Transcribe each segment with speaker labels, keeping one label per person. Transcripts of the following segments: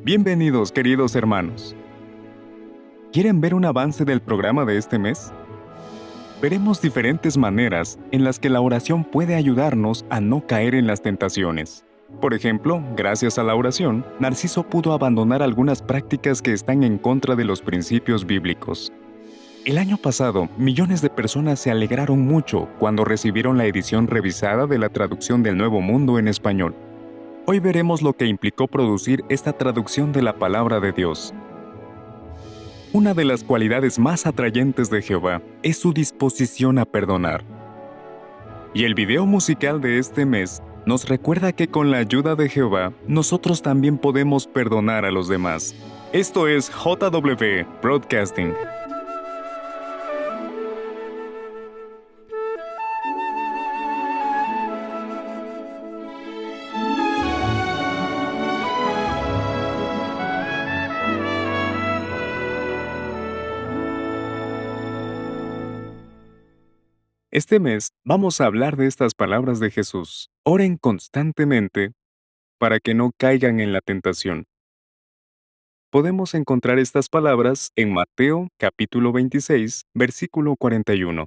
Speaker 1: Bienvenidos, queridos hermanos. ¿Quieren ver un avance del programa de este mes? Veremos diferentes maneras en las que la oración puede ayudarnos a no caer en las tentaciones. Por ejemplo, gracias a la oración, Narciso pudo abandonar algunas prácticas que están en contra de los principios bíblicos. El año pasado, millones de personas se alegraron mucho cuando recibieron la edición revisada de la traducción del Nuevo Mundo en español. Hoy veremos lo que implicó producir esta traducción de la palabra de Dios. Una de las cualidades más atrayentes de Jehová es su disposición a perdonar. Y el video musical de este mes nos recuerda que con la ayuda de Jehová, nosotros también podemos perdonar a los demás. Esto es JW Broadcasting. Este mes vamos a hablar de estas palabras de Jesús. Oren constantemente para que no caigan en la tentación. Podemos encontrar estas palabras en Mateo capítulo 26, versículo 41.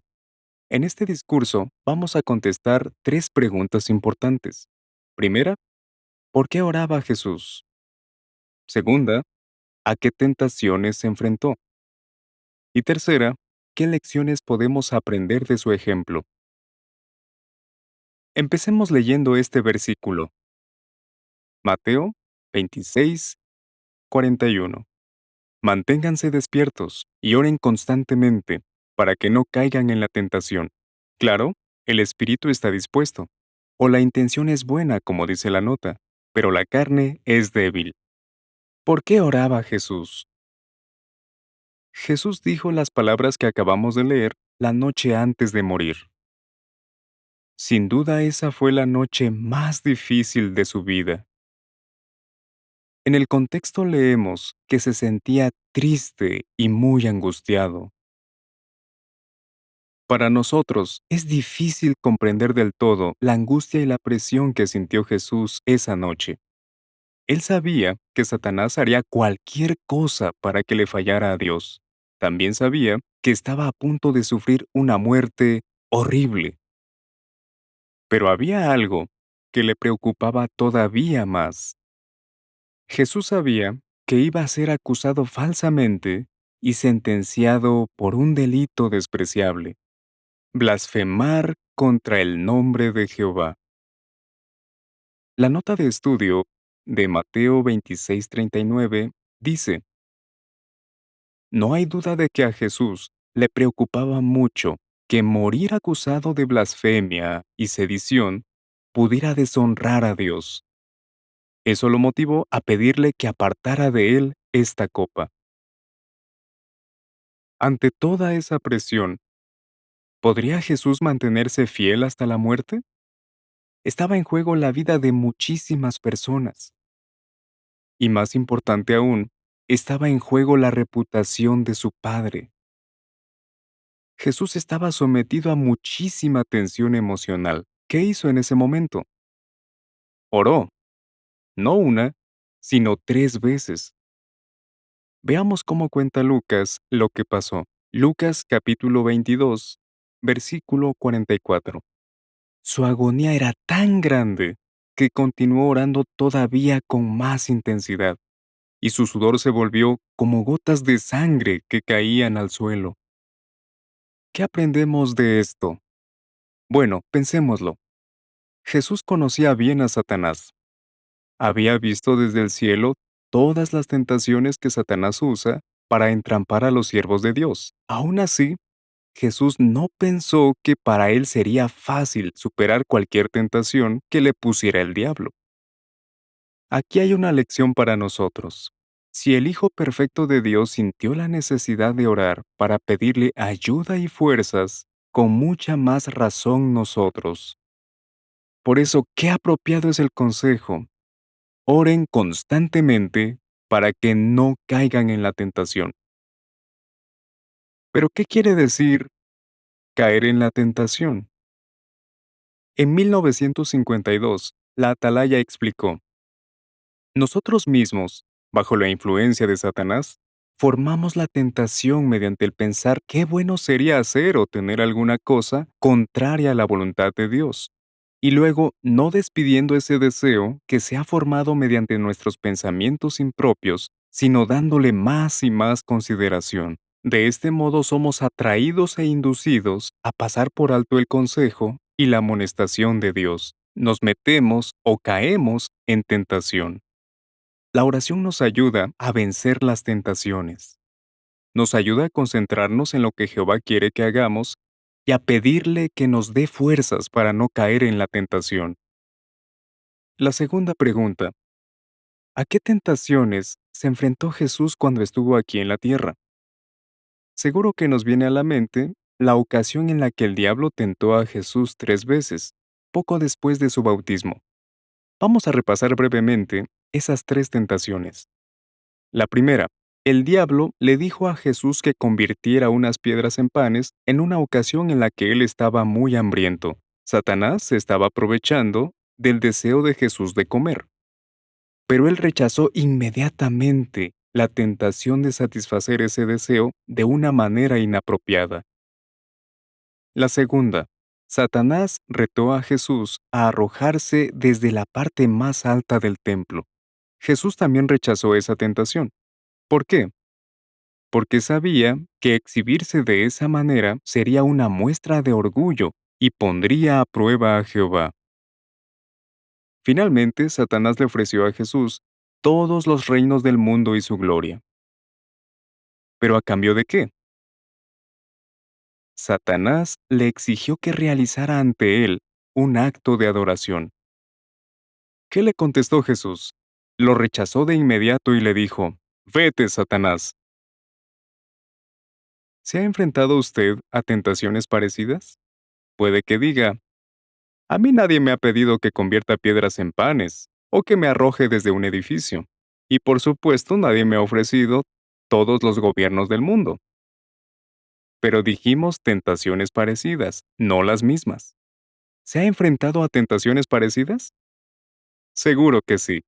Speaker 1: En este discurso vamos a contestar tres preguntas importantes. Primera, ¿por qué oraba Jesús? Segunda, ¿a qué tentaciones se enfrentó? Y tercera, ¿qué lecciones podemos aprender de su ejemplo? Empecemos leyendo este versículo. Mateo 26, 41. Manténganse despiertos y oren constantemente para que no caigan en la tentación. Claro, el espíritu está dispuesto, o la intención es buena, como dice la nota, pero la carne es débil. ¿Por qué oraba Jesús? Jesús dijo las palabras que acabamos de leer la noche antes de morir. Sin duda esa fue la noche más difícil de su vida. En el contexto leemos que se sentía triste y muy angustiado. Para nosotros es difícil comprender del todo la angustia y la presión que sintió Jesús esa noche. Él sabía que Satanás haría cualquier cosa para que le fallara a Dios. También sabía que estaba a punto de sufrir una muerte horrible. Pero había algo que le preocupaba todavía más. Jesús sabía que iba a ser acusado falsamente y sentenciado por un delito despreciable: blasfemar contra el nombre de Jehová. La nota de estudio de Mateo 26:39 dice: no hay duda de que a Jesús le preocupaba mucho que morir acusado de blasfemia y sedición pudiera deshonrar a Dios. Eso lo motivó a pedirle que apartara de él esta copa. Ante toda esa presión, ¿podría Jesús mantenerse fiel hasta la muerte? Estaba en juego la vida de muchísimas personas. Y más importante aún, estaba en juego la reputación de su Padre. Jesús estaba sometido a muchísima tensión emocional. ¿Qué hizo en ese momento? Oró, no una, sino 3 veces. Veamos cómo cuenta Lucas lo que pasó. Lucas capítulo 22, versículo 44. Su agonía era tan grande que continuó orando todavía con más intensidad, y su sudor se volvió como gotas de sangre que caían al suelo. ¿Qué aprendemos de esto? Bueno, pensémoslo. Jesús conocía bien a Satanás. Había visto desde el cielo todas las tentaciones que Satanás usa para entrampar a los siervos de Dios. Aún así, Jesús no pensó que para él sería fácil superar cualquier tentación que le pusiera el diablo. Aquí hay una lección para nosotros. Si el Hijo perfecto de Dios sintió la necesidad de orar para pedirle ayuda y fuerzas, con mucha más razón nosotros. Por eso, qué apropiado es el consejo. Oren constantemente para que no caigan en la tentación. ¿Pero qué quiere decir caer en la tentación? En 1952, la Atalaya explicó: nosotros mismos Bajo la influencia de Satanás, formamos la tentación mediante el pensar qué bueno sería hacer o tener alguna cosa contraria a la voluntad de Dios, y luego no despidiendo ese deseo que se ha formado mediante nuestros pensamientos impropios, sino dándole más y más consideración. De este modo somos atraídos e inducidos a pasar por alto el consejo y la amonestación de Dios. Nos metemos o caemos en tentación. La oración nos ayuda a vencer las tentaciones. Nos ayuda a concentrarnos en lo que Jehová quiere que hagamos y a pedirle que nos dé fuerzas para no caer en la tentación. La segunda pregunta: ¿a qué tentaciones se enfrentó Jesús cuando estuvo aquí en la tierra? Seguro que nos viene a la mente la ocasión en la que el diablo tentó a Jesús 3 veces, poco después de su bautismo. Vamos a repasar brevemente esas 3 tentaciones. La primera: el diablo le dijo a Jesús que convirtiera unas piedras en panes en una ocasión en la que él estaba muy hambriento. Satanás se estaba aprovechando del deseo de Jesús de comer. Pero él rechazó inmediatamente la tentación de satisfacer ese deseo de una manera inapropiada. La segunda: Satanás retó a Jesús a arrojarse desde la parte más alta del templo. Jesús también rechazó esa tentación. ¿Por qué? Porque sabía que exhibirse de esa manera sería una muestra de orgullo y pondría a prueba a Jehová. Finalmente, Satanás le ofreció a Jesús todos los reinos del mundo y su gloria. ¿Pero a cambio de qué? Satanás le exigió que realizara ante él un acto de adoración. ¿Qué le contestó Jesús? Lo rechazó de inmediato y le dijo: «Vete, Satanás». ¿Se ha enfrentado usted a tentaciones parecidas? Puede que diga: «A mí nadie me ha pedido que convierta piedras en panes o que me arroje desde un edificio. Y por supuesto nadie me ha ofrecido todos los gobiernos del mundo». Pero dijimos tentaciones parecidas, no las mismas. ¿Se ha enfrentado a tentaciones parecidas? Seguro que sí.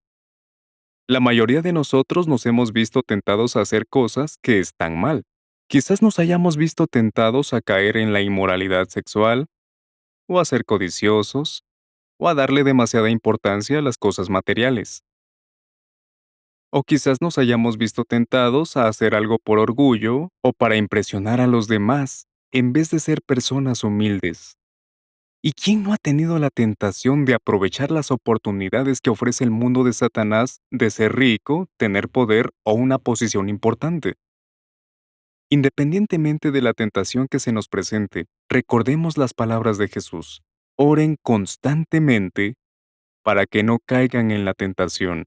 Speaker 1: La mayoría de nosotros nos hemos visto tentados a hacer cosas que están mal. Quizás nos hayamos visto tentados a caer en la inmoralidad sexual, o a ser codiciosos, o a darle demasiada importancia a las cosas materiales. O quizás nos hayamos visto tentados a hacer algo por orgullo o para impresionar a los demás, en vez de ser personas humildes. ¿Y quién no ha tenido la tentación de aprovechar las oportunidades que ofrece el mundo de Satanás de ser rico, tener poder o una posición importante? Independientemente de la tentación que se nos presente, recordemos las palabras de Jesús. Oren constantemente para que no caigan en la tentación.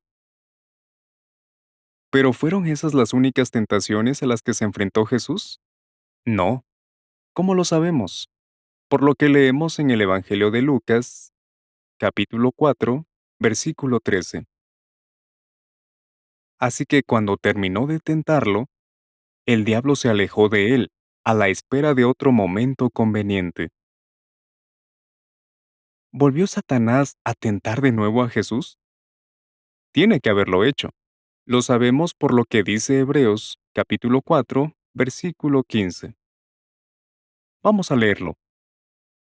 Speaker 1: ¿Pero fueron esas las únicas tentaciones a las que se enfrentó Jesús? No. ¿Cómo lo sabemos? Por lo que leemos en el Evangelio de Lucas, capítulo 4, versículo 13. Así que cuando terminó de tentarlo, el diablo se alejó de él, a la espera de otro momento conveniente. ¿Volvió Satanás a tentar de nuevo a Jesús? Tiene que haberlo hecho. Lo sabemos por lo que dice Hebreos, capítulo 4, versículo 15. Vamos a leerlo.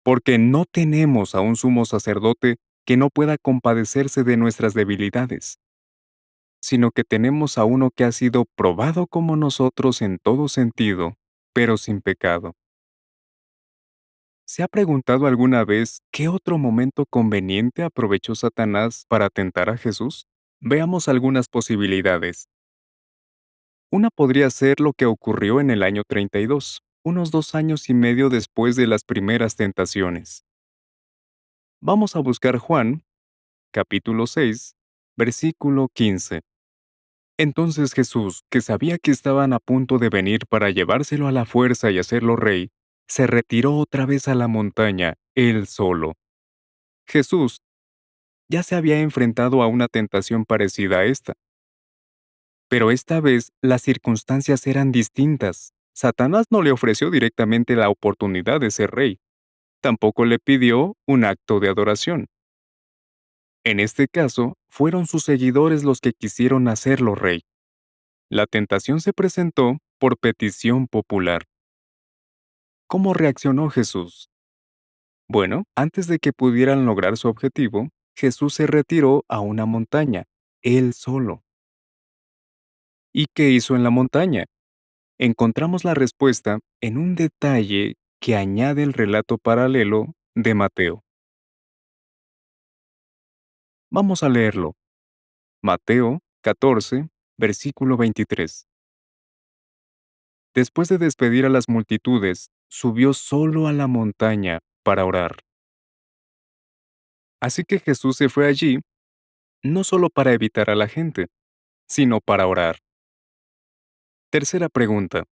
Speaker 1: Porque no tenemos a un sumo sacerdote que no pueda compadecerse de nuestras debilidades, sino que tenemos a uno que ha sido probado como nosotros en todo sentido, pero sin pecado. ¿Se ha preguntado alguna vez qué otro momento conveniente aprovechó Satanás para tentar a Jesús? Veamos algunas posibilidades. Una podría ser lo que ocurrió en el año 32, unos 2 años y medio después de las primeras tentaciones. Vamos a buscar Juan, capítulo 6, versículo 15. Entonces Jesús, que sabía que estaban a punto de venir para llevárselo a la fuerza y hacerlo rey, se retiró otra vez a la montaña, él solo. Jesús ya se había enfrentado a una tentación parecida a esta, pero esta vez las circunstancias eran distintas. Satanás no le ofreció directamente la oportunidad de ser rey, tampoco le pidió un acto de adoración. En este caso, fueron sus seguidores los que quisieron hacerlo rey. La tentación se presentó por petición popular. ¿Cómo reaccionó Jesús? Bueno, antes de que pudieran lograr su objetivo, Jesús se retiró a una montaña, él solo. ¿Y qué hizo en la montaña? Encontramos la respuesta en un detalle que añade el relato paralelo de Mateo. Vamos a leerlo. Mateo 14, versículo 23. Después de despedir a las multitudes, subió solo a la montaña para orar. Así que Jesús se fue allí, no solo para evitar a la gente, sino para orar. Tercera pregunta.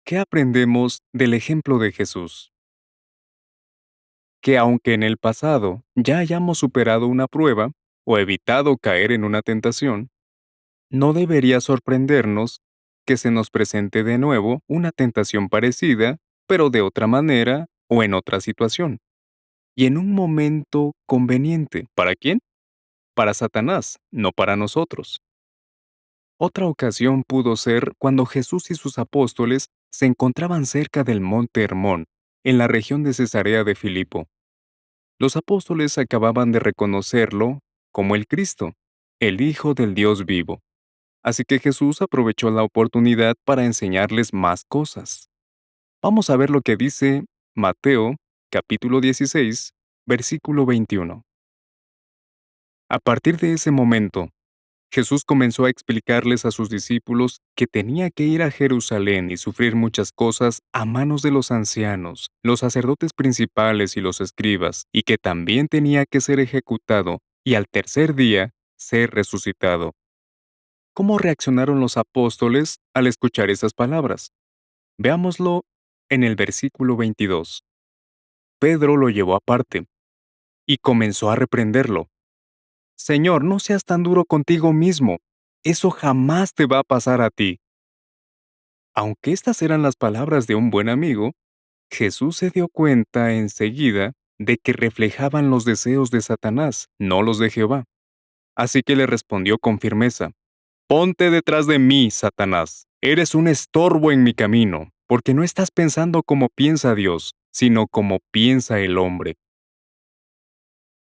Speaker 1: ¿Qué aprendemos del ejemplo de Jesús? Que aunque en el pasado ya hayamos superado una prueba o evitado caer en una tentación, no debería sorprendernos que se nos presente de nuevo una tentación parecida, pero de otra manera o en otra situación, y en un momento conveniente. ¿Para quién? Para Satanás, no para nosotros. Otra ocasión pudo ser cuando Jesús y sus apóstoles se encontraban cerca del monte Hermón, en la región de Cesarea de Filipo. Los apóstoles acababan de reconocerlo como el Cristo, el Hijo del Dios vivo. Así que Jesús aprovechó la oportunidad para enseñarles más cosas. Vamos a ver lo que dice Mateo, capítulo 16, versículo 21. A partir de ese momento, Jesús comenzó a explicarles a sus discípulos que tenía que ir a Jerusalén y sufrir muchas cosas a manos de los ancianos, los sacerdotes principales y los escribas, y que también tenía que ser ejecutado y al tercer día ser resucitado. ¿Cómo reaccionaron los apóstoles al escuchar esas palabras? Veámoslo en el versículo 22. Pedro lo llevó aparte y comenzó a reprenderlo. Señor, no seas tan duro contigo mismo. Eso jamás te va a pasar a ti. Aunque estas eran las palabras de un buen amigo, Jesús se dio cuenta enseguida de que reflejaban los deseos de Satanás, no los de Jehová. Así que le respondió con firmeza, Ponte detrás de mí, Satanás. Eres un estorbo en mi camino, porque no estás pensando como piensa Dios, sino como piensa el hombre.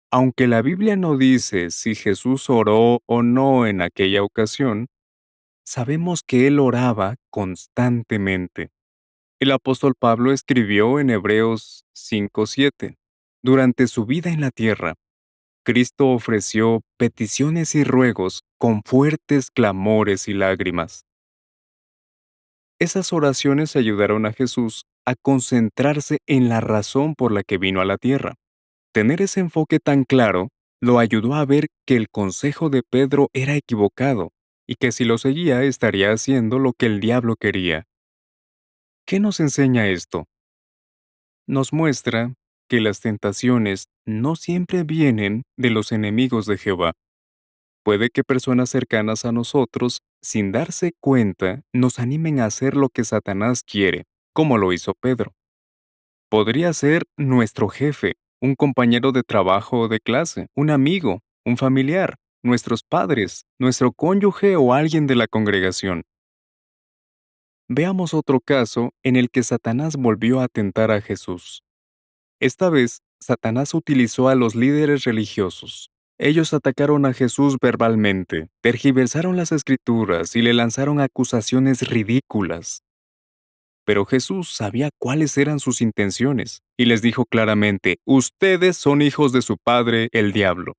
Speaker 1: Aunque la Biblia no dice si Jesús oró o no en aquella ocasión, sabemos que él oraba constantemente. El apóstol Pablo escribió en Hebreos 5:7, durante su vida en la tierra, Cristo ofreció peticiones y ruegos con fuertes clamores y lágrimas. Esas oraciones ayudaron a Jesús a concentrarse en la razón por la que vino a la tierra. Tener ese enfoque tan claro lo ayudó a ver que el consejo de Pedro era equivocado y que si lo seguía estaría haciendo lo que el diablo quería. ¿Qué nos enseña esto? Nos muestra que las tentaciones no siempre vienen de los enemigos de Jehová. Puede que personas cercanas a nosotros, sin darse cuenta, nos animen a hacer lo que Satanás quiere, como lo hizo Pedro. Podría ser nuestro jefe, un compañero de trabajo o de clase, un amigo, un familiar, nuestros padres, nuestro cónyuge o alguien de la congregación. Veamos otro caso en el que Satanás volvió a tentar a Jesús. Esta vez, Satanás utilizó a los líderes religiosos. Ellos atacaron a Jesús verbalmente, tergiversaron las escrituras y le lanzaron acusaciones ridículas. Pero Jesús sabía cuáles eran sus intenciones, y les dijo claramente, ustedes son hijos de su padre, el diablo.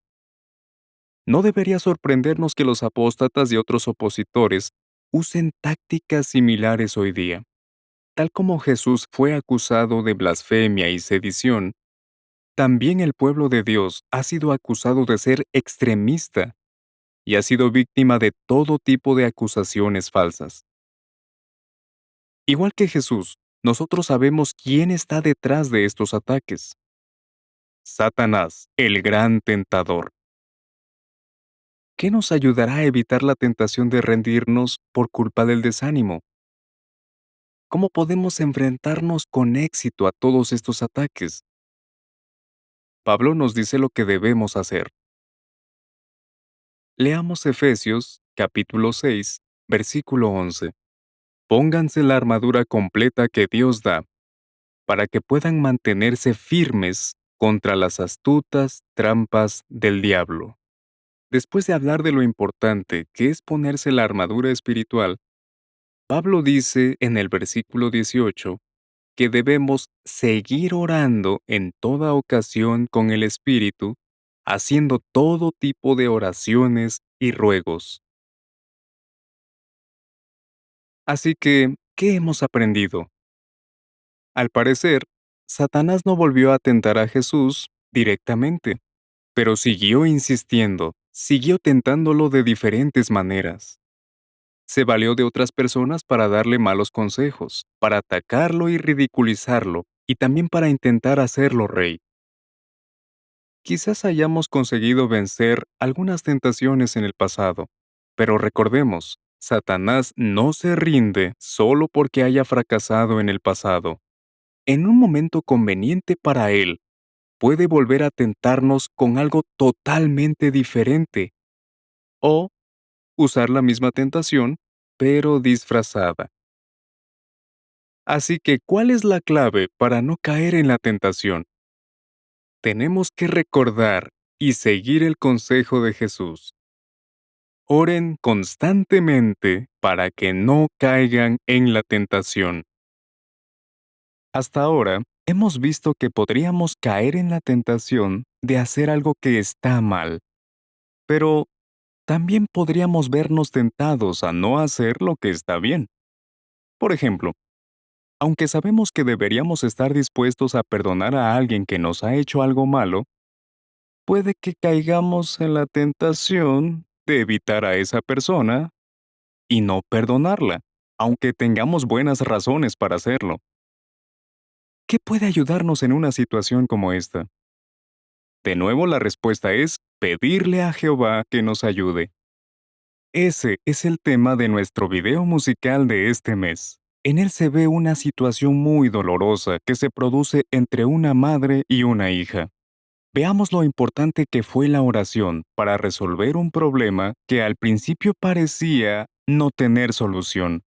Speaker 1: No debería sorprendernos que los apóstatas y otros opositores usen tácticas similares hoy día. Tal como Jesús fue acusado de blasfemia y sedición, también el pueblo de Dios ha sido acusado de ser extremista y ha sido víctima de todo tipo de acusaciones falsas. Igual que Jesús, nosotros sabemos quién está detrás de estos ataques. Satanás, el gran tentador. ¿Qué nos ayudará a evitar la tentación de rendirnos por culpa del desánimo? ¿Cómo podemos enfrentarnos con éxito a todos estos ataques? Pablo nos dice lo que debemos hacer. Leamos Efesios, capítulo 6, Versículo 11. Pónganse la armadura completa que Dios da, para que puedan mantenerse firmes contra las astutas trampas del diablo. Después de hablar de lo importante que es ponerse la armadura espiritual, Pablo dice en el versículo 18 que debemos seguir orando en toda ocasión con el Espíritu, haciendo todo tipo de oraciones y ruegos. Así que, ¿qué hemos aprendido? Al parecer, Satanás no volvió a tentar a Jesús directamente, pero siguió insistiendo, siguió tentándolo de diferentes maneras. Se valió de otras personas para darle malos consejos, para atacarlo y ridiculizarlo, y también para intentar hacerlo rey. Quizás hayamos conseguido vencer algunas tentaciones en el pasado, pero recordemos, Satanás no se rinde solo porque haya fracasado en el pasado. En un momento conveniente para él, puede volver a tentarnos con algo totalmente diferente, o usar la misma tentación, pero disfrazada. Así que, ¿cuál es la clave para no caer en la tentación? Tenemos que recordar y seguir el consejo de Jesús. Oren constantemente para que no caigan en la tentación. Hasta ahora, hemos visto que podríamos caer en la tentación de hacer algo que está mal, pero también podríamos vernos tentados a no hacer lo que está bien. Por ejemplo, aunque sabemos que deberíamos estar dispuestos a perdonar a alguien que nos ha hecho algo malo, puede que caigamos en la tentación de evitar a esa persona y no perdonarla, aunque tengamos buenas razones para hacerlo. ¿Qué puede ayudarnos en una situación como esta? De nuevo, la respuesta es pedirle a Jehová que nos ayude. Ese es el tema de nuestro video musical de este mes. En él se ve una situación muy dolorosa que se produce entre una madre y una hija. Veamos lo importante que fue la oración para resolver un problema que al principio parecía no tener solución.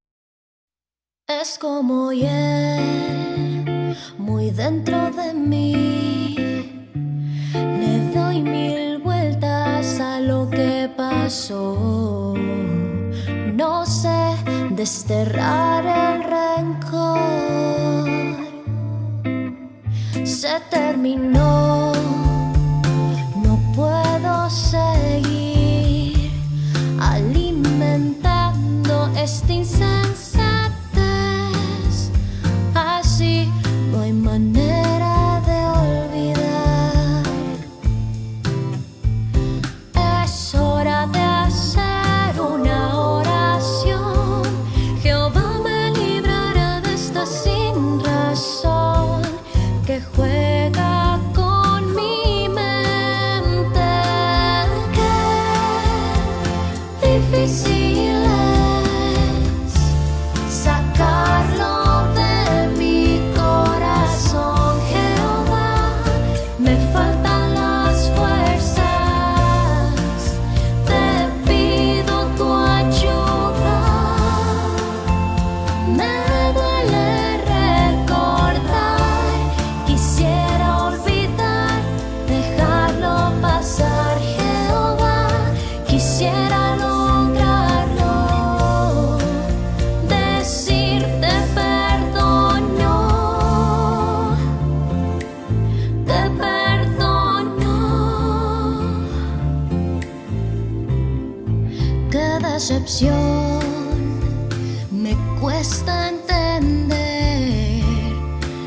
Speaker 2: Es como hiel, muy dentro de mí. Le doy 1000 vueltas a lo que pasó. No sé desterrar el rencor. Se terminó. No puedo seguir alimentando este insensatez. Así no hay manera de olvidar. Es hora de hacer una oración. Jehová me librará de esta sin razón que juega con mi mente. Qué difícil es sacarlo de mi corazón, Jehová. Me faltan las fuerzas. Te pido tu ayuda. Me duele recordar. Quisiera olvidar, dejarlo pasar, Jehová. Quisiera lograrlo, decirte perdono, te perdono. Qué decepción, me cuesta entender.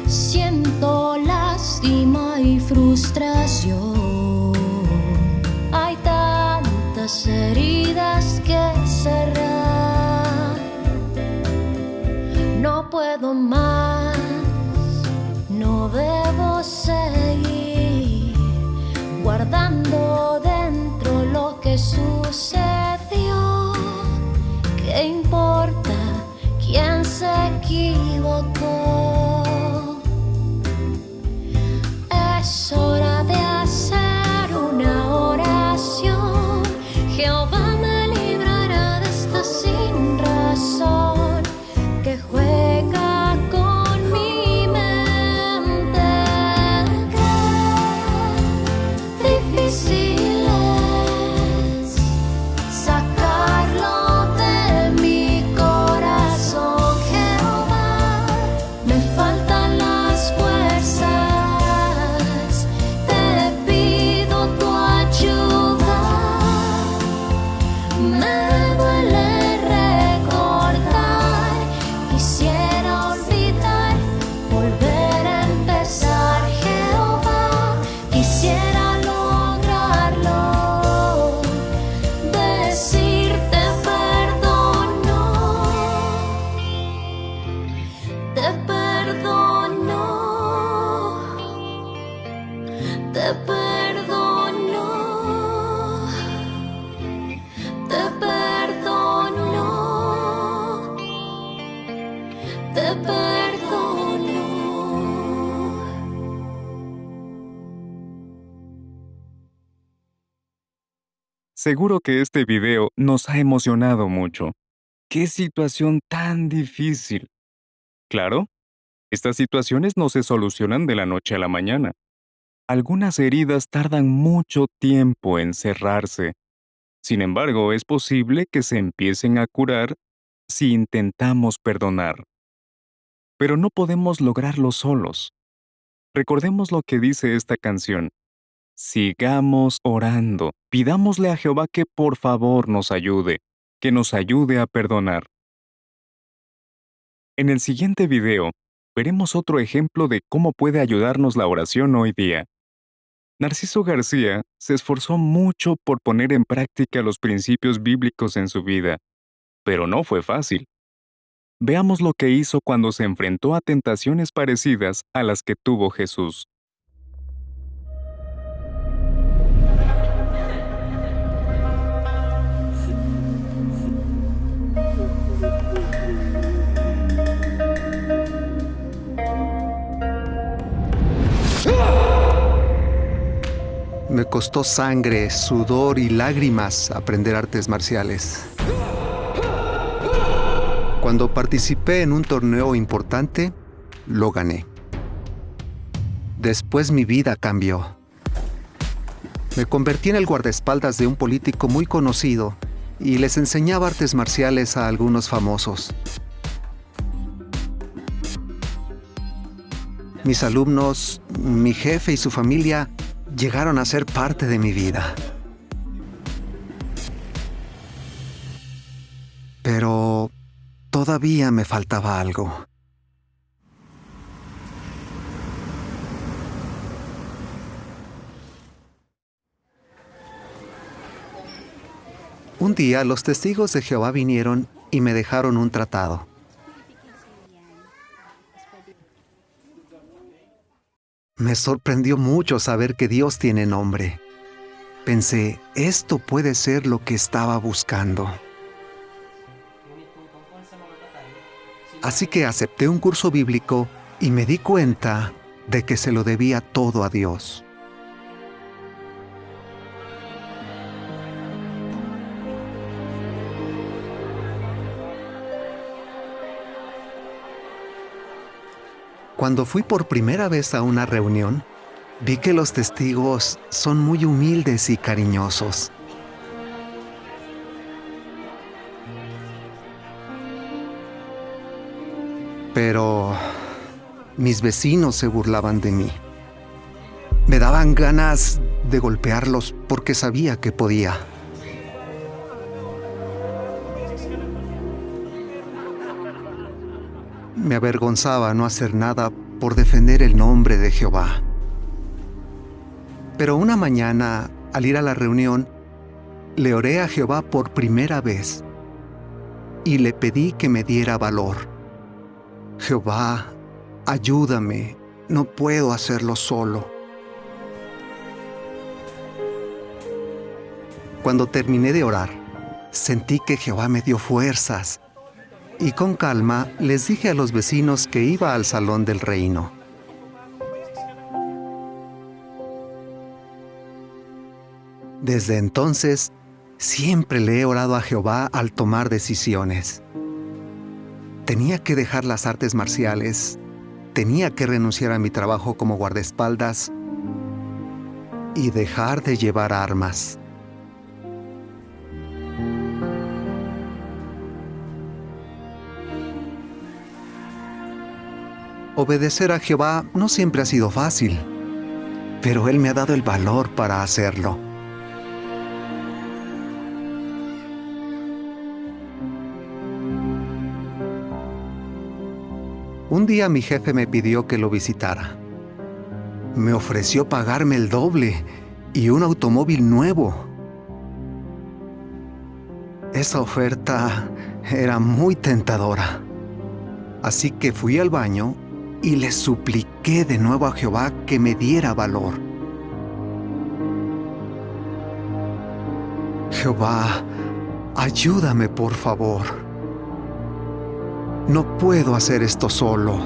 Speaker 2: Siento lástima y frustración. Hay tantas heridas que cerrar. No puedo más, no debo seguir guardando dentro lo que sucedió. ¿Qué importa quién se equivocó? Es hora de hacer una oración. Jehová me librará de esta sin razón. te perdono.
Speaker 1: Seguro que este video nos ha emocionado mucho. ¡Qué situación tan difícil! Claro, estas situaciones no se solucionan de la noche a la mañana. Algunas heridas tardan mucho tiempo en cerrarse. Sin embargo, es posible que se empiecen a curar si intentamos perdonar. Pero no podemos lograrlo solos. Recordemos lo que dice esta canción. Sigamos orando. Pidámosle a Jehová que por favor nos ayude, que nos ayude a perdonar. En el siguiente video, veremos otro ejemplo de cómo puede ayudarnos la oración hoy día. Narciso García se esforzó mucho por poner en práctica los principios bíblicos en su vida, pero no fue fácil. Veamos lo que hizo cuando se enfrentó a tentaciones parecidas a las que tuvo Jesús.
Speaker 3: Me costó sangre, sudor y lágrimas aprender artes marciales. Cuando participé en un torneo importante, lo gané. Después mi vida cambió. Me convertí en el guardaespaldas de un político muy conocido y les enseñaba artes marciales a algunos famosos. Mis alumnos, mi jefe y su familia llegaron a ser parte de mi vida. Pero todavía me faltaba algo. Un día los testigos de Jehová vinieron y me dejaron un tratado. Me sorprendió mucho saber que Dios tiene nombre. Pensé, esto puede ser lo que estaba buscando. Así que acepté un curso bíblico y me di cuenta de que se lo debía todo a Dios. Cuando fui por primera vez a una reunión, vi que los testigos son muy humildes y cariñosos. Pero mis vecinos se burlaban de mí. Me daban ganas de golpearlos porque sabía que podía. Me avergonzaba no hacer nada por defender el nombre de Jehová. Pero una mañana, al ir a la reunión, le oré a Jehová por primera vez y le pedí que me diera valor. Jehová, ayúdame, no puedo hacerlo solo. Cuando terminé de orar, sentí que Jehová me dio fuerzas. Y con calma les dije a los vecinos que iba al salón del reino. Desde entonces, siempre le he orado a Jehová al tomar decisiones. Tenía que dejar las artes marciales, tenía que renunciar a mi trabajo como guardaespaldas y dejar de llevar armas. Obedecer a Jehová no siempre ha sido fácil, pero Él me ha dado el valor para hacerlo. Un día mi jefe me pidió que lo visitara. Me ofreció pagarme el doble y un automóvil nuevo. Esa oferta era muy tentadora. Así que fui al baño y le supliqué de nuevo a Jehová que me diera valor. Jehová, ayúdame por favor. No puedo hacer esto solo.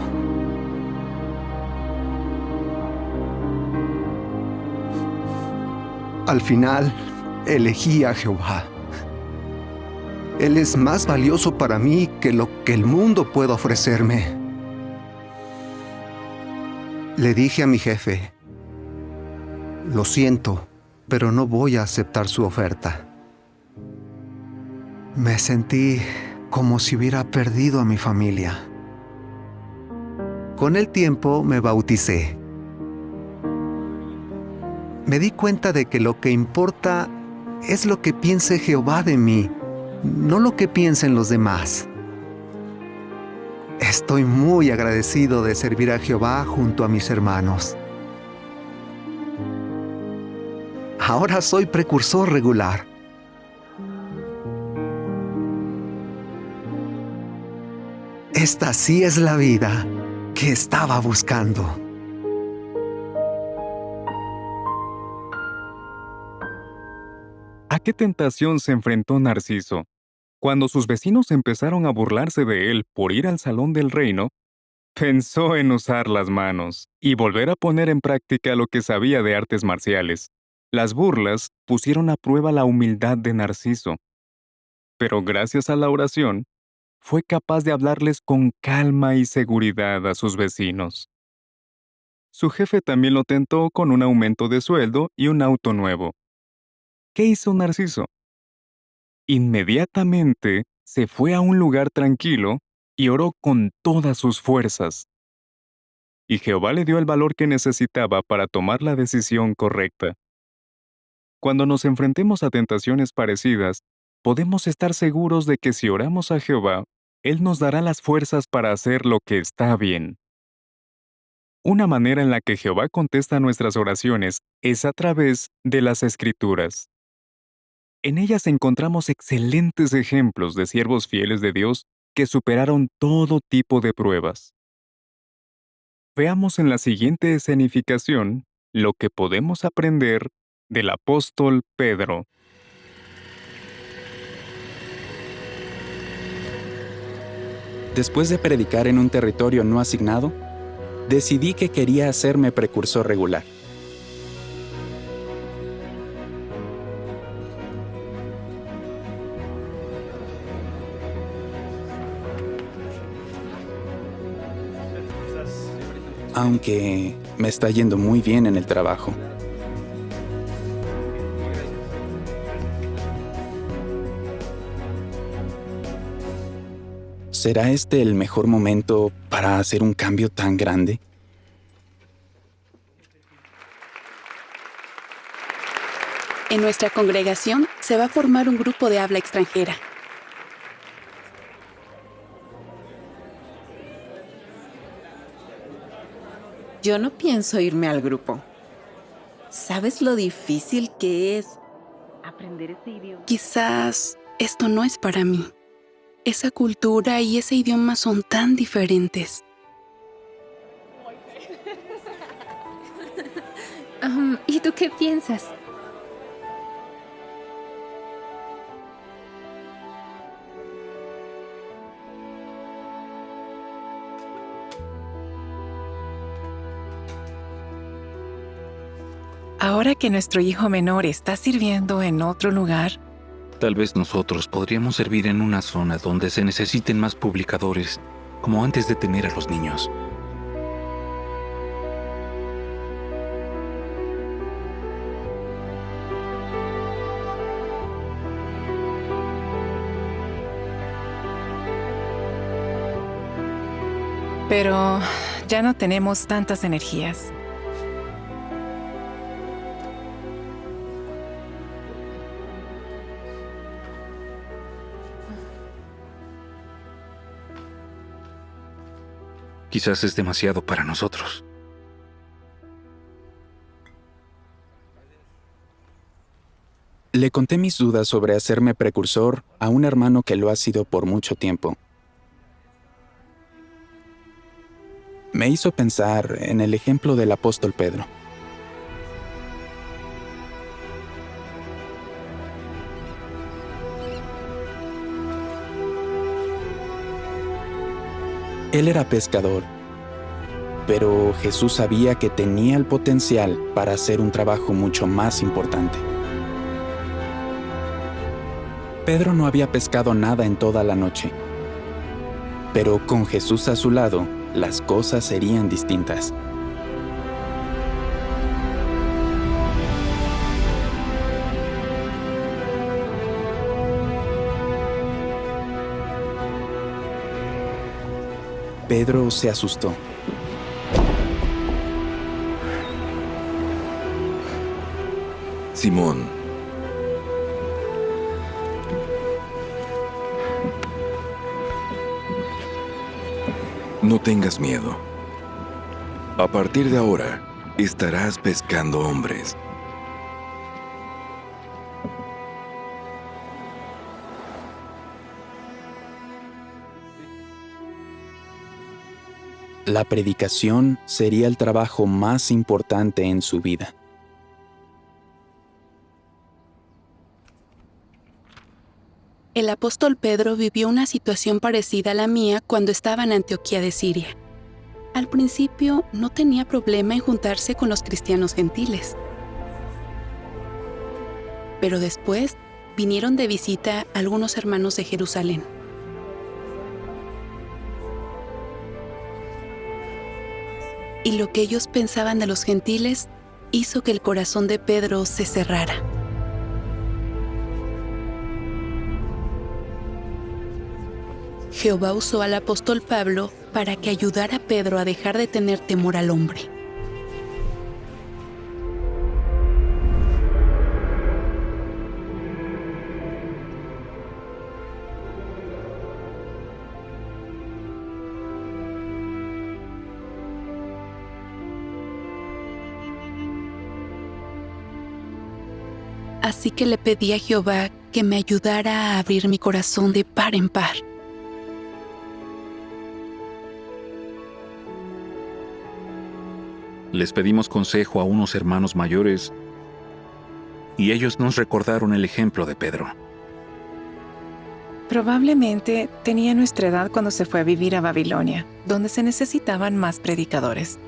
Speaker 3: Al final, elegí a Jehová. Él es más valioso para mí que lo que el mundo puede ofrecerme. Le dije a mi jefe, lo siento, pero no voy a aceptar su oferta. Me sentí como si hubiera perdido a mi familia. Con el tiempo me bauticé. Me di cuenta de que lo que importa es lo que piense Jehová de mí, no lo que piensen los demás. Estoy muy agradecido de servir a Jehová junto a mis hermanos. Ahora soy precursor regular. Esta sí es la vida que estaba buscando.
Speaker 1: ¿A qué tentación se enfrentó Narciso? Cuando sus vecinos empezaron a burlarse de él por ir al salón del reino, pensó en usar las manos y volver a poner en práctica lo que sabía de artes marciales. Las burlas pusieron a prueba la humildad de Narciso, pero gracias a la oración, fue capaz de hablarles con calma y seguridad a sus vecinos. Su jefe también lo tentó con un aumento de sueldo y un auto nuevo. ¿Qué hizo Narciso? Inmediatamente se fue a un lugar tranquilo y oró con todas sus fuerzas. Y Jehová le dio el valor que necesitaba para tomar la decisión correcta. Cuando nos enfrentemos a tentaciones parecidas, podemos estar seguros de que si oramos a Jehová, Él nos dará las fuerzas para hacer lo que está bien. Una manera en la que Jehová contesta nuestras oraciones es a través de las Escrituras. En ellas encontramos excelentes ejemplos de siervos fieles de Dios que superaron todo tipo de pruebas. Veamos en la siguiente escenificación lo que podemos aprender del apóstol Pedro.
Speaker 4: Después de predicar en un territorio no asignado, decidí que quería hacerme precursor regular. Aunque me está yendo muy bien en el trabajo. ¿Será este el mejor momento para hacer un cambio tan grande?
Speaker 5: En nuestra congregación se va a formar un grupo de habla extranjera.
Speaker 6: Yo no pienso irme al grupo. ¿Sabes lo difícil que es aprender ese idioma?
Speaker 5: Quizás esto no es para mí. Esa cultura y ese idioma son tan diferentes.
Speaker 2: ¿Y tú qué piensas?
Speaker 7: Ahora que nuestro hijo menor está sirviendo en otro lugar,
Speaker 8: Tal vez nosotros podríamos servir en una zona donde se necesiten más publicadores, como antes de tener a los niños.
Speaker 7: pero ya no tenemos tantas energías.
Speaker 8: Quizás es demasiado para nosotros.
Speaker 4: Le conté mis dudas sobre hacerme precursor a un hermano que lo ha sido por mucho tiempo. Me hizo pensar en el ejemplo del apóstol Pedro. Él era pescador, pero Jesús sabía que tenía el potencial para hacer un trabajo mucho más importante. Pedro no había pescado nada en toda la noche, pero con Jesús a su lado, las cosas serían distintas. Pedro se asustó.
Speaker 9: Simón, no tengas miedo. A partir de ahora, estarás pescando hombres.
Speaker 4: La predicación sería el trabajo más importante en su vida.
Speaker 5: El apóstol Pedro vivió una situación parecida a la mía cuando estaba en Antioquía de Siria. Al principio no tenía problema en juntarse con los cristianos gentiles. Pero después vinieron de visita algunos hermanos de Jerusalén. Y lo que ellos pensaban de los gentiles hizo que el corazón de Pedro se cerrara. Jehová usó al apóstol Pablo para que ayudara a Pedro a dejar de tener temor al hombre. Así que le pedí a Jehová que me ayudara a abrir mi corazón de par en par.
Speaker 8: Les pedimos consejo a unos hermanos mayores y ellos nos recordaron el ejemplo de Pedro.
Speaker 7: Probablemente tenía nuestra edad cuando se fue a vivir a Babilonia, donde se necesitaban más predicadores.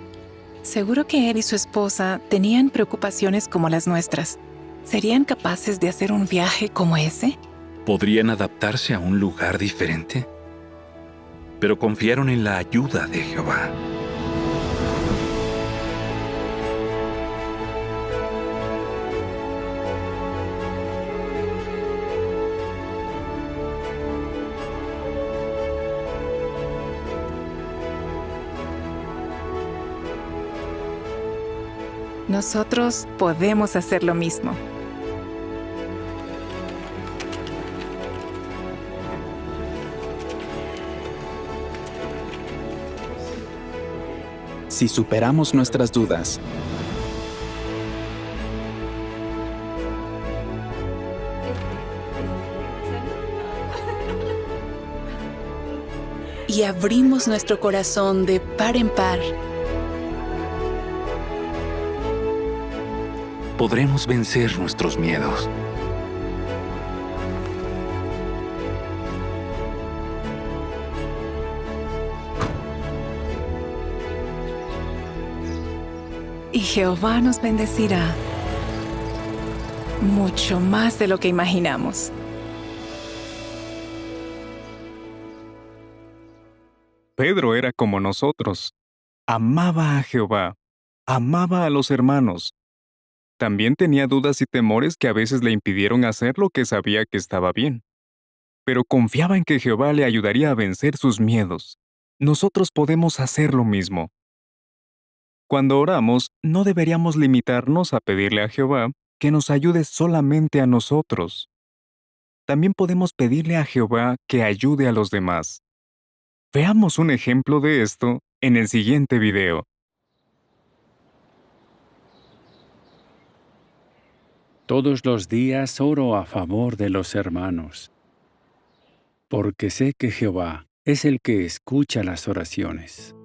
Speaker 7: Seguro que él y su esposa tenían preocupaciones como las nuestras. ¿Serían capaces de hacer un viaje como ese?
Speaker 8: ¿Podrían adaptarse a un lugar diferente? Pero confiaron en la ayuda de Jehová.
Speaker 7: Nosotros podemos hacer lo mismo.
Speaker 4: Si superamos nuestras dudas,
Speaker 5: Y abrimos nuestro corazón de par en par,
Speaker 8: podremos vencer nuestros miedos.
Speaker 7: Y Jehová nos bendecirá mucho más de lo que imaginamos.
Speaker 1: Pedro era como nosotros. Amaba a Jehová, amaba a los hermanos. También tenía dudas y temores que a veces le impidieron hacer lo que sabía que estaba bien. Pero confiaba en que Jehová le ayudaría a vencer sus miedos. Nosotros podemos hacer lo mismo. Cuando oramos, no deberíamos limitarnos a pedirle a Jehová que nos ayude solamente a nosotros. También podemos pedirle a Jehová que ayude a los demás. Veamos un ejemplo de esto en el siguiente video.
Speaker 10: Todos los días oro a favor de los hermanos, porque sé que Jehová es el que escucha las oraciones.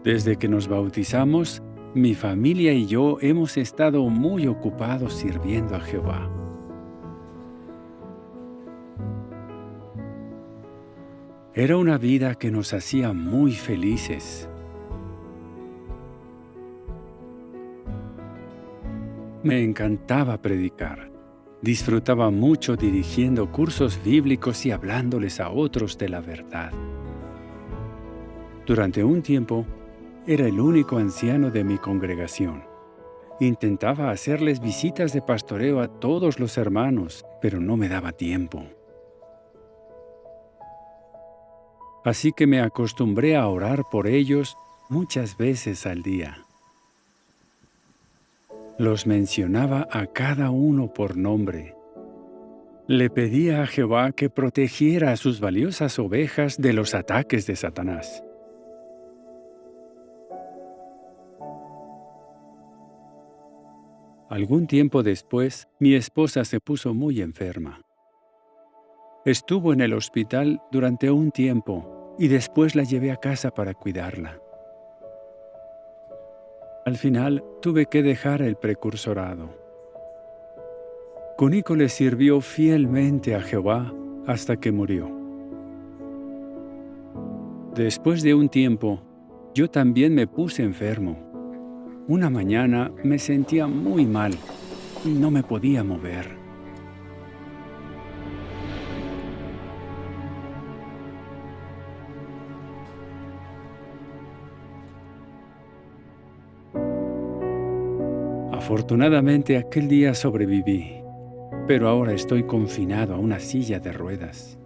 Speaker 10: Desde que nos bautizamos, mi familia y yo hemos estado muy ocupados sirviendo a Jehová. Era una vida que nos hacía muy felices. Me encantaba predicar. Disfrutaba mucho dirigiendo cursos bíblicos y hablándoles a otros de la verdad. Durante un tiempo, era el único anciano de mi congregación. Intentaba hacerles visitas de pastoreo a todos los hermanos, pero no me daba tiempo. Así que me acostumbré a orar por ellos muchas veces al día. Los mencionaba a cada uno por nombre. Le pedía a Jehová que protegiera a sus valiosas ovejas de los ataques de Satanás. Algún tiempo después, mi esposa se puso muy enferma. Estuvo en el hospital durante un tiempo y después la llevé a casa para cuidarla. Al final, tuve que dejar el precursorado. Cunico le sirvió fielmente a Jehová hasta que murió. Después de un tiempo, yo también me puse enfermo. Una mañana me sentía muy mal y no me podía mover. Afortunadamente aquel día sobreviví, pero ahora estoy confinado a una silla de ruedas.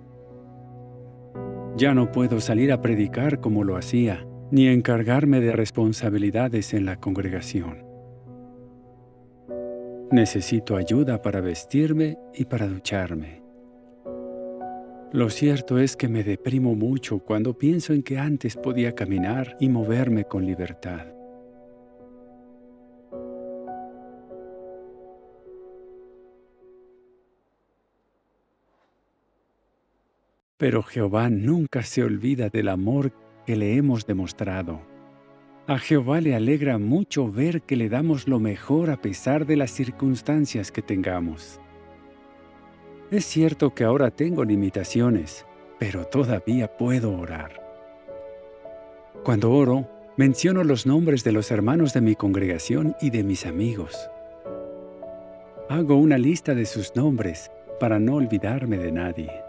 Speaker 10: Ya no puedo salir a predicar como lo hacía, ni encargarme de responsabilidades en la congregación. Necesito ayuda para vestirme y para ducharme. Lo cierto es que me deprimo mucho cuando pienso en que antes podía caminar y moverme con libertad. Pero Jehová nunca se olvida del amor que le hemos demostrado. A Jehová le alegra mucho ver que le damos lo mejor a pesar de las circunstancias que tengamos. Es cierto que ahora tengo limitaciones, pero todavía puedo orar. Cuando oro, menciono los nombres de los hermanos de mi congregación y de mis amigos. Hago una lista de sus nombres para no olvidarme de nadie.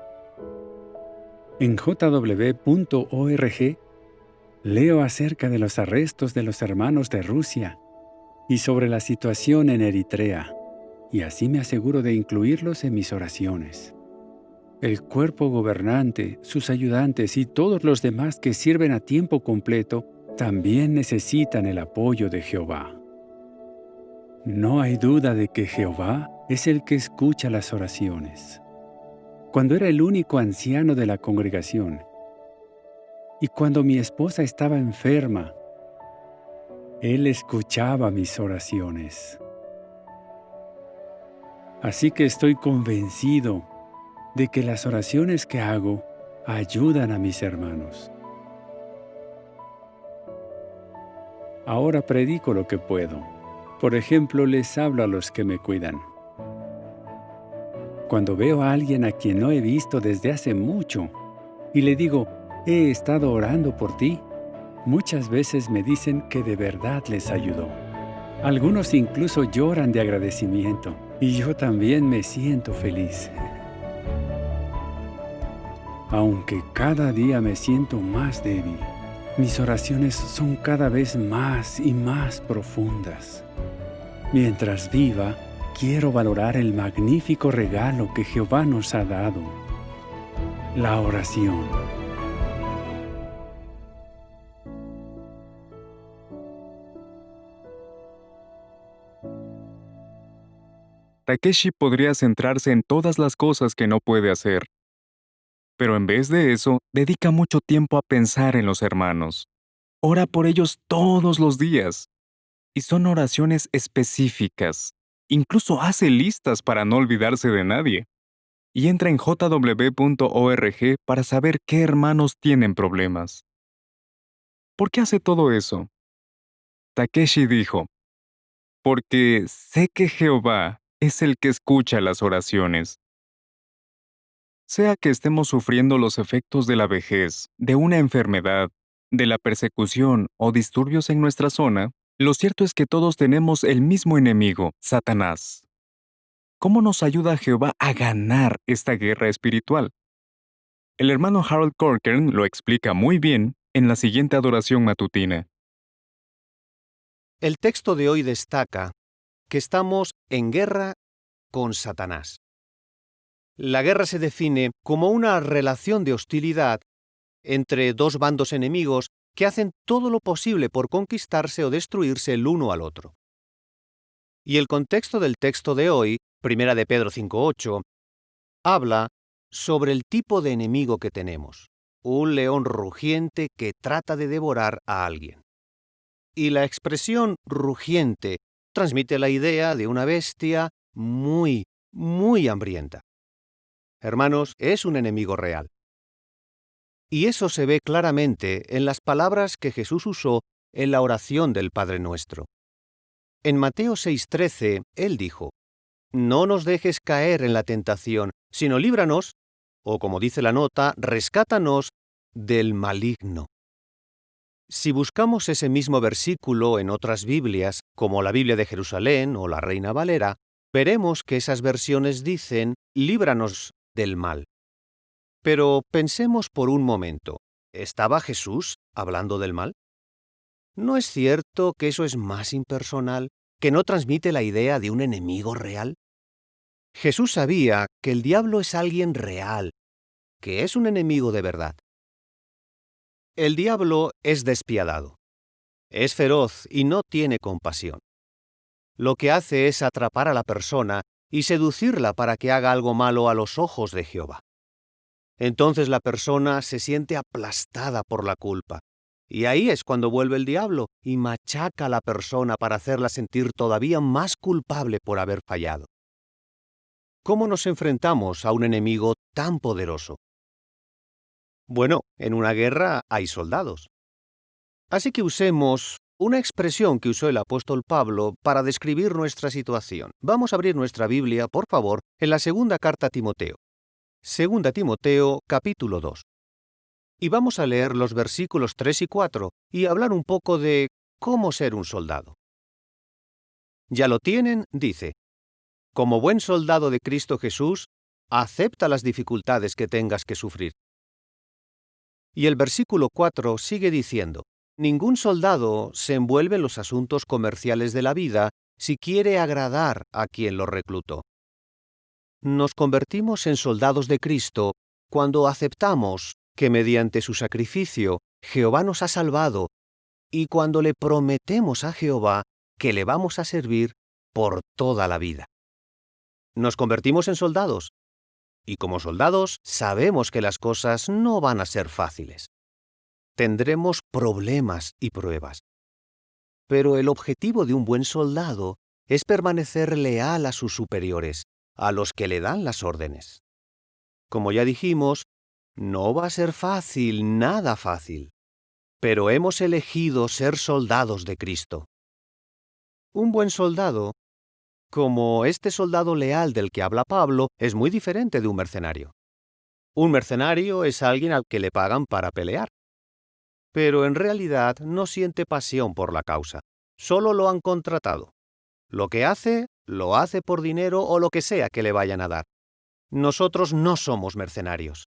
Speaker 10: En jw.org leo acerca de los arrestos de los hermanos de Rusia y sobre la situación en Eritrea, y así me aseguro de incluirlos en mis oraciones. El cuerpo gobernante, sus ayudantes y todos los demás que sirven a tiempo completo también necesitan el apoyo de Jehová. No hay duda de que Jehová es el que escucha las oraciones. Cuando era el único anciano de la congregación y cuando mi esposa estaba enferma, Él escuchaba mis oraciones. Así que estoy convencido de que las oraciones que hago ayudan a mis hermanos. Ahora predico lo que puedo. Por ejemplo, les hablo a los que me cuidan. Cuando veo a alguien a quien no he visto desde hace mucho y le digo, he estado orando por ti, muchas veces me dicen que de verdad les ayudó. Algunos incluso lloran de agradecimiento y yo también me siento feliz. Aunque cada día me siento más débil, mis oraciones son cada vez más y más profundas. Mientras viva, quiero valorar el magnífico regalo que Jehová nos ha dado, la oración.
Speaker 1: Takeshi podría centrarse en todas las cosas que no puede hacer, pero en vez de eso, dedica mucho tiempo a pensar en los hermanos. Ora por ellos todos los días, y son oraciones específicas. Incluso hace listas para no olvidarse de nadie. Y entra en jw.org para saber qué hermanos tienen problemas. ¿Por qué hace todo eso? Takeshi dijo, porque sé que Jehová es el que escucha las oraciones. Sea que estemos sufriendo los efectos de la vejez, de una enfermedad, de la persecución o disturbios en nuestra zona, lo cierto es que todos tenemos el mismo enemigo, Satanás. ¿Cómo nos ayuda Jehová a ganar esta guerra espiritual? El hermano Harold Corkern lo explica muy bien en la siguiente adoración matutina.
Speaker 11: El texto de hoy destaca que estamos en guerra con Satanás. La guerra se define como una relación de hostilidad entre dos bandos enemigos que hacen todo lo posible por conquistarse o destruirse el uno al otro. Y el contexto del texto de hoy, 1 de Pedro 5:8, habla sobre el tipo de enemigo que tenemos, un león rugiente que trata de devorar a alguien. Y la expresión rugiente transmite la idea de una bestia muy, muy hambrienta. Hermanos, es un enemigo real. Y eso se ve claramente en las palabras que Jesús usó en la oración del Padre Nuestro. En Mateo 6:13, Él dijo: «No nos dejes caer en la tentación, sino líbranos», o como dice la nota, «rescátanos del maligno». Si buscamos ese mismo versículo en otras Biblias, como la Biblia de Jerusalén o la Reina Valera, veremos que esas versiones dicen «líbranos del mal». Pero pensemos por un momento, ¿estaba Jesús hablando del mal? ¿No es cierto que eso es más impersonal, que no transmite la idea de un enemigo real? Jesús sabía que el diablo es alguien real, que es un enemigo de verdad. El diablo es despiadado, es feroz y no tiene compasión. Lo que hace es atrapar a la persona y seducirla para que haga algo malo a los ojos de Jehová. Entonces la persona se siente aplastada por la culpa. Y ahí es cuando vuelve el diablo y machaca a la persona para hacerla sentir todavía más culpable por haber fallado. ¿Cómo nos enfrentamos a un enemigo tan poderoso? Bueno, en una guerra hay soldados. Así que usemos una expresión que usó el apóstol Pablo para describir nuestra situación. Vamos a abrir nuestra Biblia, por favor, en la segunda carta a Timoteo. Segunda Timoteo, capítulo 2. Y vamos a leer los versículos 3 y 4 y hablar un poco de cómo ser un soldado. Ya lo tienen, dice: «Como buen soldado de Cristo Jesús, acepta las dificultades que tengas que sufrir». Y el versículo 4 sigue diciendo: «Ningún soldado se envuelve en los asuntos comerciales de la vida si quiere agradar a quien lo reclutó». Nos convertimos en soldados de Cristo cuando aceptamos que mediante su sacrificio Jehová nos ha salvado y cuando le prometemos a Jehová que le vamos a servir por toda la vida. Nos convertimos en soldados y como soldados sabemos que las cosas no van a ser fáciles. Tendremos problemas y pruebas. Pero el objetivo de un buen soldado es permanecer leal a sus superiores, a los que le dan las órdenes. Como ya dijimos, no va a ser fácil, nada fácil, pero hemos elegido ser soldados de Cristo. Un buen soldado, como este soldado leal del que habla Pablo, es muy diferente de un mercenario. Un mercenario es alguien al que le pagan para pelear, pero en realidad no siente pasión por la causa, solo lo han contratado. Lo que hace, lo hace por dinero o lo que sea que le vayan a dar. Nosotros no somos mercenarios.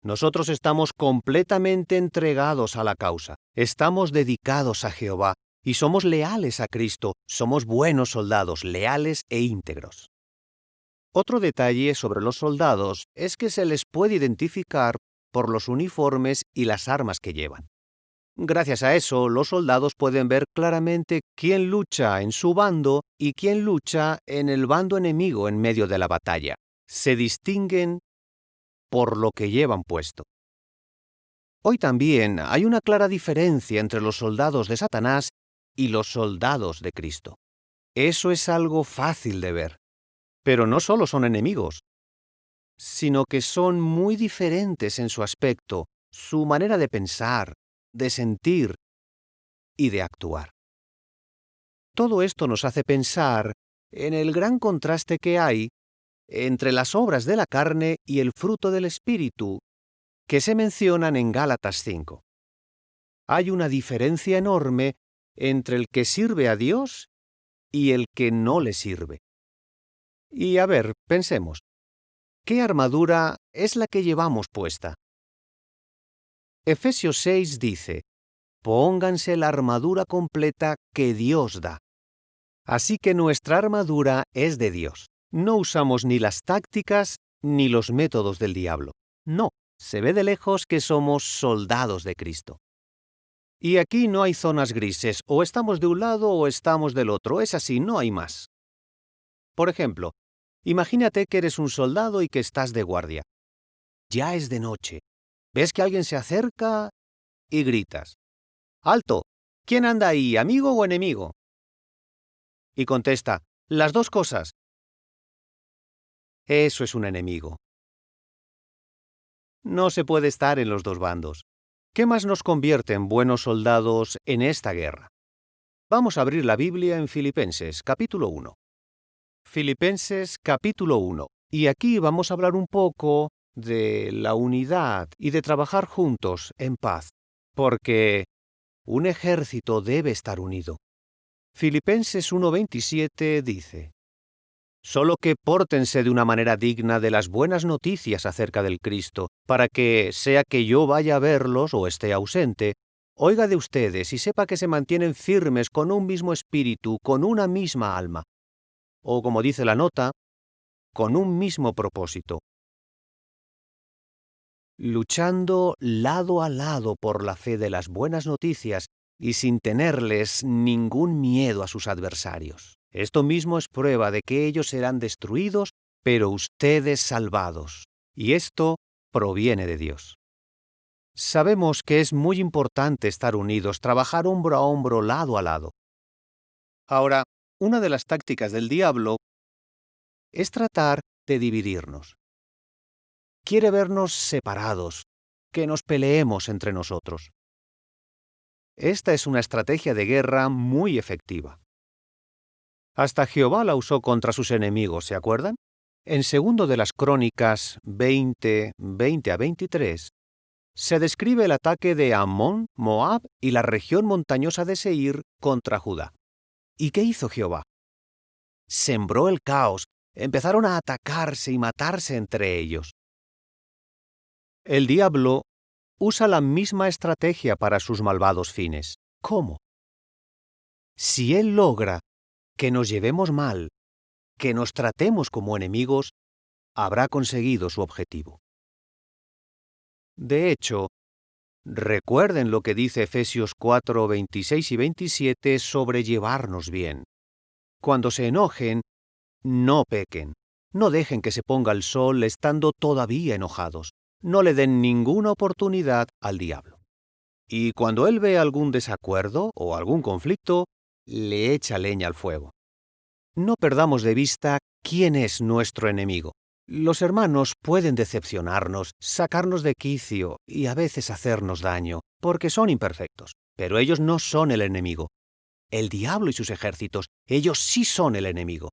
Speaker 11: Nosotros estamos completamente entregados a la causa, estamos dedicados a Jehová y somos leales a Cristo, somos buenos soldados, leales e íntegros. Otro detalle sobre los soldados es que se les puede identificar por los uniformes y las armas que llevan. Gracias a eso, los soldados pueden ver claramente quién lucha en su bando y quién lucha en el bando enemigo en medio de la batalla. Se distinguen por lo que llevan puesto. Hoy también hay una clara diferencia entre los soldados de Satanás y los soldados de Cristo. Eso es algo fácil de ver. Pero no solo son enemigos, sino que son muy diferentes en su aspecto, su manera de pensar, de sentir y de actuar. Todo esto nos hace pensar en el gran contraste que hay entre las obras de la carne y el fruto del Espíritu, que se mencionan en Gálatas 5. Hay una diferencia enorme entre el que sirve a Dios y el que no le sirve. Y a ver, pensemos, ¿qué armadura es la que llevamos puesta? Efesios 6 dice, pónganse la armadura completa que Dios da. Así que nuestra armadura es de Dios. No usamos ni las tácticas ni los métodos del diablo. No, se ve de lejos que somos soldados de Cristo. Y aquí no hay zonas grises, o estamos de un lado o estamos del otro, es así, no hay más. Por ejemplo, imagínate que eres un soldado y que estás de guardia. Ya es de noche. Ves que alguien se acerca y gritas. ¡Alto! ¿Quién anda ahí, amigo o enemigo? Y contesta, las dos cosas. Eso es un enemigo. No se puede estar en los dos bandos. ¿Qué más nos convierte en buenos soldados en esta guerra? Vamos a abrir la Biblia en Filipenses, capítulo 1. Filipenses, capítulo 1. Y aquí vamos a hablar un poco de la unidad y de trabajar juntos en paz, porque un ejército debe estar unido. Filipenses 1:27 dice, «Solo que pórtense de una manera digna de las buenas noticias acerca del Cristo, para que, sea que yo vaya a verlos o esté ausente, oiga de ustedes y sepa que se mantienen firmes con un mismo espíritu, con una misma alma». O como dice la nota, con un mismo propósito. Luchando lado a lado por la fe de las buenas noticias y sin tenerles ningún miedo a sus adversarios. Esto mismo es prueba de que ellos serán destruidos, pero ustedes salvados. Y esto proviene de Dios. Sabemos que es muy importante estar unidos, trabajar hombro a hombro, lado a lado. Ahora, una de las tácticas del diablo es tratar de dividirnos. Quiere vernos separados, que nos peleemos entre nosotros. Esta es una estrategia de guerra muy efectiva. Hasta Jehová la usó contra sus enemigos, ¿se acuerdan? En 2 de las Crónicas 20:20-23, se describe el ataque de Amón, Moab y la región montañosa de Seir contra Judá. ¿Y qué hizo Jehová? Sembró el caos, empezaron a atacarse y matarse entre ellos. El diablo usa la misma estrategia para sus malvados fines. ¿Cómo? Si él logra que nos llevemos mal, que nos tratemos como enemigos, habrá conseguido su objetivo. De hecho, recuerden lo que dice Efesios 4:26 y 27 sobre llevarnos bien. Cuando se enojen, no pequen. No dejen que se ponga el sol estando todavía enojados. No le den ninguna oportunidad al diablo. Y cuando él ve algún desacuerdo o algún conflicto, le echa leña al fuego. No perdamos de vista quién es nuestro enemigo. Los hermanos pueden decepcionarnos, sacarnos de quicio y a veces hacernos daño, porque son imperfectos. Pero ellos no son el enemigo. El diablo y sus ejércitos, ellos sí son el enemigo.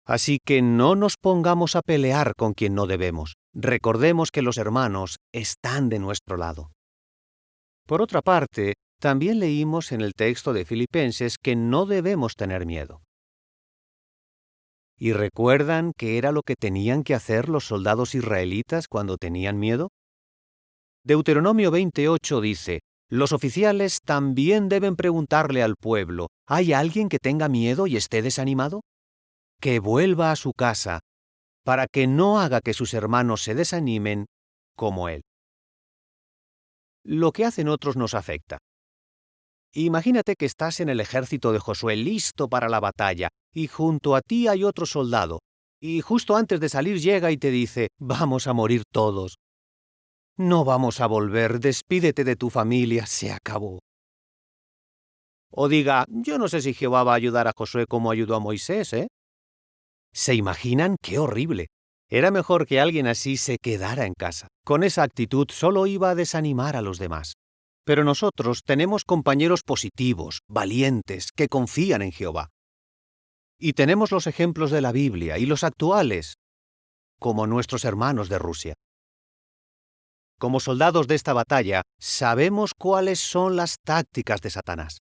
Speaker 11: Así que no nos pongamos a pelear con quien no debemos. Recordemos que los hermanos están de nuestro lado. Por otra parte, también leímos en el texto de Filipenses que no debemos tener miedo. ¿Y recuerdan qué era lo que tenían que hacer los soldados israelitas cuando tenían miedo? Deuteronomio 28 dice, los oficiales también deben preguntarle al pueblo, ¿hay alguien que tenga miedo y esté desanimado? Que vuelva a su casa, para que no haga que sus hermanos se desanimen como él. Lo que hacen otros nos afecta. Imagínate que estás en el ejército de Josué listo para la batalla, y junto a ti hay otro soldado, y justo antes de salir llega y te dice, vamos a morir todos. No vamos a volver, despídete de tu familia, se acabó. O diga, yo no sé si Jehová va a ayudar a Josué como ayudó a Moisés, ¿eh? ¿Se imaginan qué horrible? Era mejor que alguien así se quedara en casa. Con esa actitud solo iba a desanimar a los demás. Pero nosotros tenemos compañeros positivos, valientes, que confían en Jehová. Y tenemos los ejemplos de la Biblia y los actuales, como nuestros hermanos de Rusia. Como soldados de esta batalla, sabemos cuáles son las tácticas de Satanás.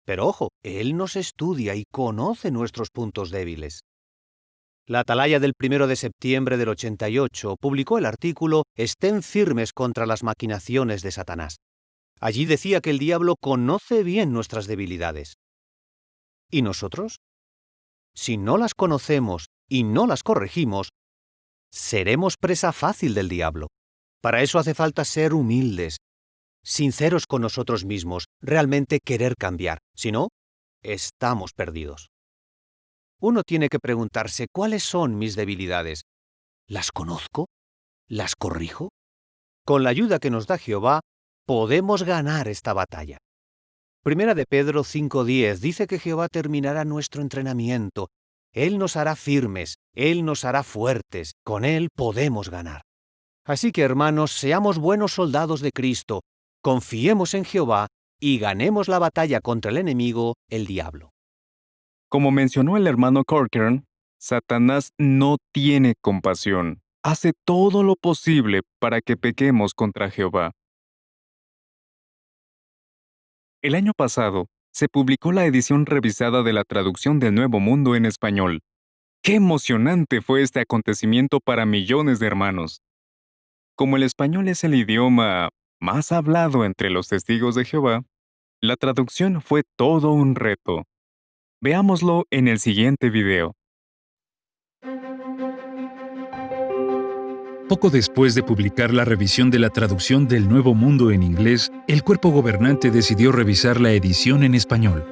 Speaker 11: Pero ojo, él nos estudia y conoce nuestros puntos débiles. La Atalaya del 1 de septiembre del 88 publicó el artículo «Estén firmes contra las maquinaciones de Satanás». Allí decía que el diablo conoce bien nuestras debilidades. ¿Y nosotros? Si no las conocemos y no las corregimos, seremos presa fácil del diablo. Para eso hace falta ser humildes, sinceros con nosotros mismos, realmente querer cambiar. Si no, estamos perdidos. Uno tiene que preguntarse, ¿cuáles son mis debilidades? ¿Las conozco? ¿Las corrijo? Con la ayuda que nos da Jehová, podemos ganar esta batalla. Primera de Pedro 5:10 dice que Jehová terminará nuestro entrenamiento. Él nos hará firmes, Él nos hará fuertes, con Él podemos ganar. Así que, hermanos, seamos buenos soldados de Cristo, confiemos en Jehová y ganemos la batalla contra el enemigo, el diablo.
Speaker 1: Como mencionó el hermano Corcoran, Satanás no tiene compasión. Hace todo lo posible para que pequemos contra Jehová. El año pasado, se publicó la edición revisada de la traducción del Nuevo Mundo en español. ¡Qué emocionante fue este acontecimiento para millones de hermanos! Como el español es el idioma más hablado entre los testigos de Jehová, la traducción fue todo un reto. Veámoslo en el siguiente video.
Speaker 12: Poco después de publicar la revisión de la traducción del Nuevo Mundo en inglés, el cuerpo gobernante decidió revisar la edición en español.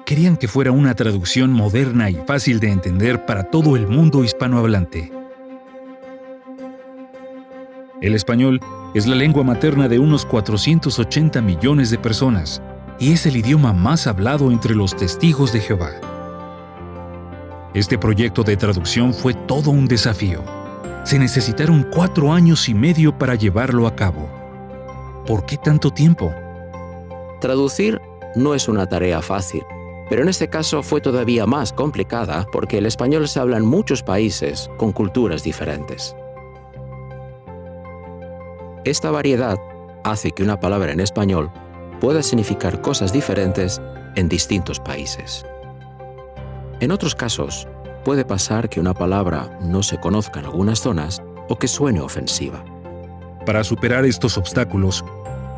Speaker 12: Querían que fuera una traducción moderna y fácil de entender para todo el mundo hispanohablante. El español es la lengua materna de unos 480 millones de personas y es el idioma más hablado entre los testigos de Jehová. Este proyecto de traducción fue todo un desafío. Se necesitaron 4 años y medio para llevarlo a cabo. ¿Por qué tanto tiempo?
Speaker 13: Traducir no es una tarea fácil, pero en este caso fue todavía más complicada porque el español se habla en muchos países con culturas diferentes. Esta variedad hace que una palabra en español pueda significar cosas diferentes en distintos países. En otros casos, puede pasar que una palabra no se conozca en algunas zonas o que suene ofensiva.
Speaker 12: Para superar estos obstáculos,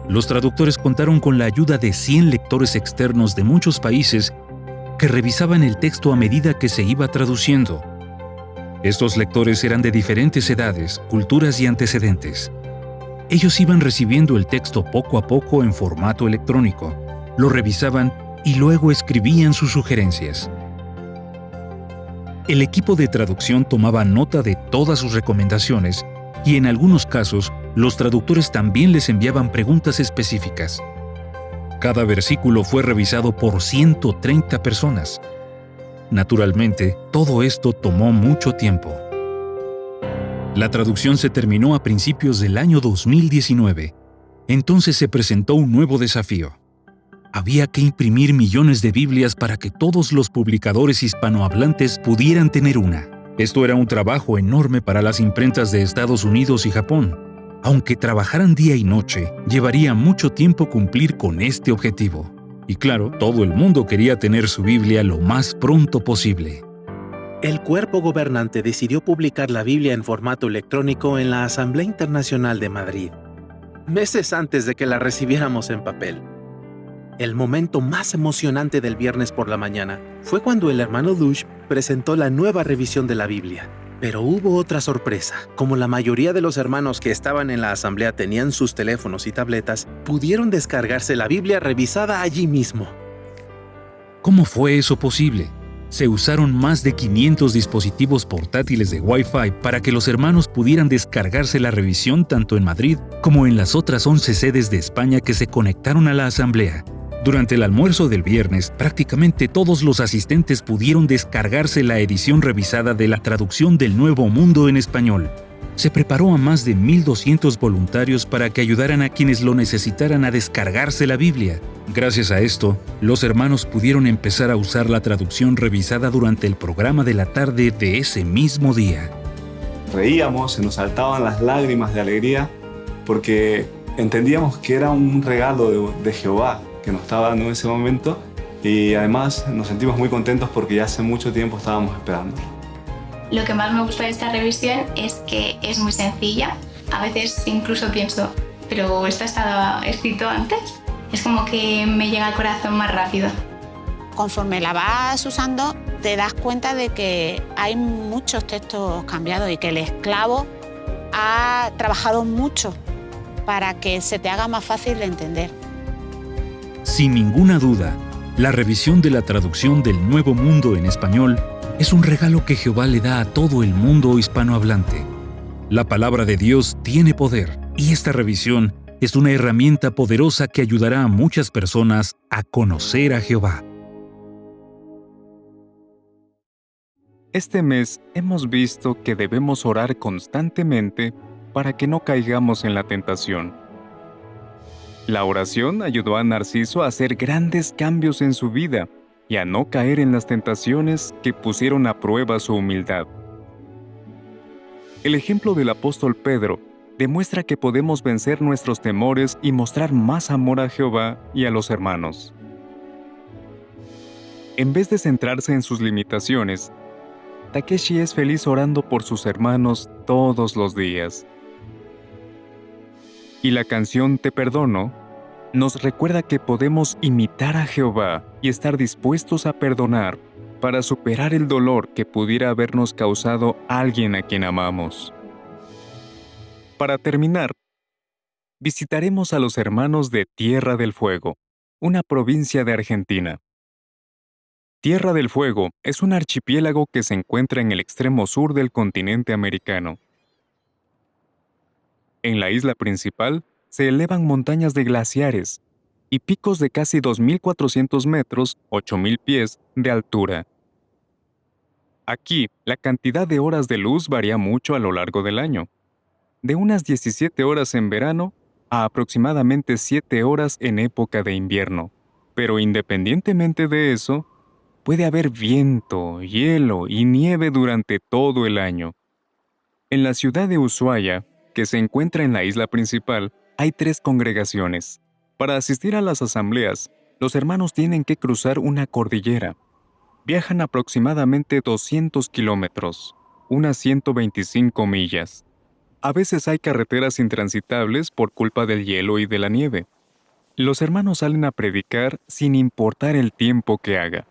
Speaker 12: los traductores contaron con la ayuda de 100 lectores externos de muchos países que revisaban el texto a medida que se iba traduciendo. Estos lectores eran de diferentes edades, culturas y antecedentes. Ellos iban recibiendo el texto poco a poco en formato electrónico, lo revisaban y luego escribían sus sugerencias. El equipo de traducción tomaba nota de todas sus recomendaciones y en algunos casos los traductores también les enviaban preguntas específicas. Cada versículo fue revisado por 130 personas. Naturalmente, todo esto tomó mucho tiempo. La traducción se terminó a principios del año 2019. Entonces se presentó un nuevo desafío. Había que imprimir millones de Biblias para que todos los publicadores hispanohablantes pudieran tener una. Esto era un trabajo enorme para las imprentas de Estados Unidos y Japón. Aunque trabajaran día y noche, llevaría mucho tiempo cumplir con este objetivo. Y claro, todo el mundo quería tener su Biblia lo más pronto posible.
Speaker 14: El cuerpo gobernante decidió publicar la Biblia en formato electrónico en la Asamblea Internacional de Madrid, meses antes de que la recibiéramos en papel. El momento más emocionante del viernes por la mañana fue cuando el hermano Lush presentó la nueva revisión de la Biblia. Pero hubo otra sorpresa. Como la mayoría de los hermanos que estaban en la asamblea tenían sus teléfonos y tabletas, pudieron descargarse la Biblia revisada allí mismo.
Speaker 12: ¿Cómo fue eso posible? Se usaron más de 500 dispositivos portátiles de Wi-Fi para que los hermanos pudieran descargarse la revisión tanto en Madrid como en las otras 11 sedes de España que se conectaron a la asamblea. Durante el almuerzo del viernes, prácticamente todos los asistentes pudieron descargarse la edición revisada de la traducción del Nuevo Mundo en español. se preparó a más de 1,200 voluntarios para que ayudaran a quienes lo necesitaran a descargarse la Biblia. Gracias a esto, los hermanos pudieron empezar a usar la traducción revisada durante el programa de la tarde de ese mismo día.
Speaker 15: Reíamos, se nos saltaban las lágrimas de alegría porque entendíamos que era un regalo de Jehová que nos estaba dando en ese momento, y además nos sentimos muy contentos porque ya hace mucho tiempo estábamos esperando.
Speaker 16: Lo que más me gusta de esta revisión es que es muy sencilla. A veces incluso pienso, ¿pero esto estaba escrito antes? Es como que me llega al corazón más rápido.
Speaker 17: Conforme la vas usando, te das cuenta de que hay muchos textos cambiados y que el esclavo ha trabajado mucho para que se te haga más fácil de entender.
Speaker 12: Sin ninguna duda, la revisión de la traducción del Nuevo Mundo en español es un regalo que Jehová le da a todo el mundo hispanohablante. La palabra de Dios tiene poder, y esta revisión es una herramienta poderosa que ayudará a muchas personas a conocer a Jehová.
Speaker 1: Este mes hemos visto que debemos orar constantemente para que no caigamos en la tentación. La oración ayudó a Narciso a hacer grandes cambios en su vida y a no caer en las tentaciones que pusieron a prueba su humildad. El ejemplo del apóstol Pedro demuestra que podemos vencer nuestros temores y mostrar más amor a Jehová y a los hermanos. En vez de centrarse en sus limitaciones, Takeshi es feliz orando por sus hermanos todos los días. Y la canción Te Perdono nos recuerda que podemos imitar a Jehová y estar dispuestos a perdonar para superar el dolor que pudiera habernos causado alguien a quien amamos. Para terminar, visitaremos a los hermanos de Tierra del Fuego, una provincia de Argentina. Tierra del Fuego es un archipiélago que se encuentra en el extremo sur del continente americano. En la isla principal se elevan montañas de glaciares y picos de casi 2.400 metros, 8.000 pies, de altura. Aquí, la cantidad de horas de luz varía mucho a lo largo del año, de unas 17 horas en verano a aproximadamente 7 horas en época de invierno. Pero independientemente de eso, puede haber viento, hielo y nieve durante todo el año. En la ciudad de Ushuaia, que se encuentra en la isla principal, hay 3 congregaciones. Para asistir a las asambleas, los hermanos tienen que cruzar una cordillera. Viajan aproximadamente 200 kilómetros, unas 125 millas. A veces hay carreteras intransitables por culpa del hielo y de la nieve. Los hermanos salen a predicar sin importar el tiempo que haga.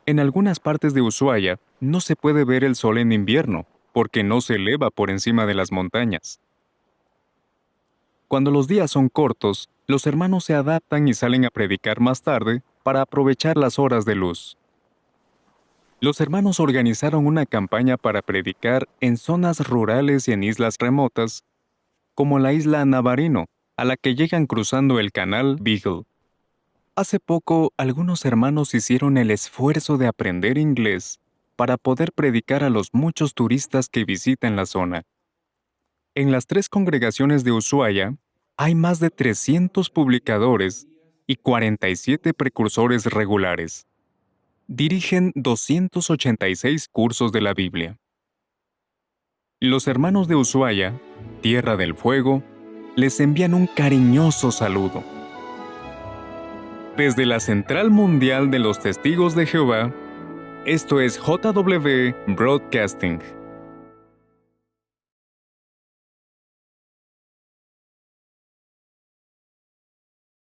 Speaker 1: En algunas partes de Ushuaia no se puede ver el sol en invierno, porque no se eleva por encima de las montañas. Cuando los días son cortos, los hermanos se adaptan y salen a predicar más tarde para aprovechar las horas de luz. Los hermanos organizaron una campaña para predicar en zonas rurales y en islas remotas, como la isla Navarino, a la que llegan cruzando el canal Beagle. Hace poco, algunos hermanos hicieron el esfuerzo de aprender inglés para poder predicar a los muchos turistas que visitan la zona. En las 3 congregaciones de Ushuaia hay más de 300 publicadores y 47 precursores regulares. Dirigen 286 cursos de la Biblia. Los hermanos de Ushuaia, Tierra del Fuego, les envían un cariñoso saludo. Desde la Central Mundial de los Testigos de Jehová, esto es JW Broadcasting.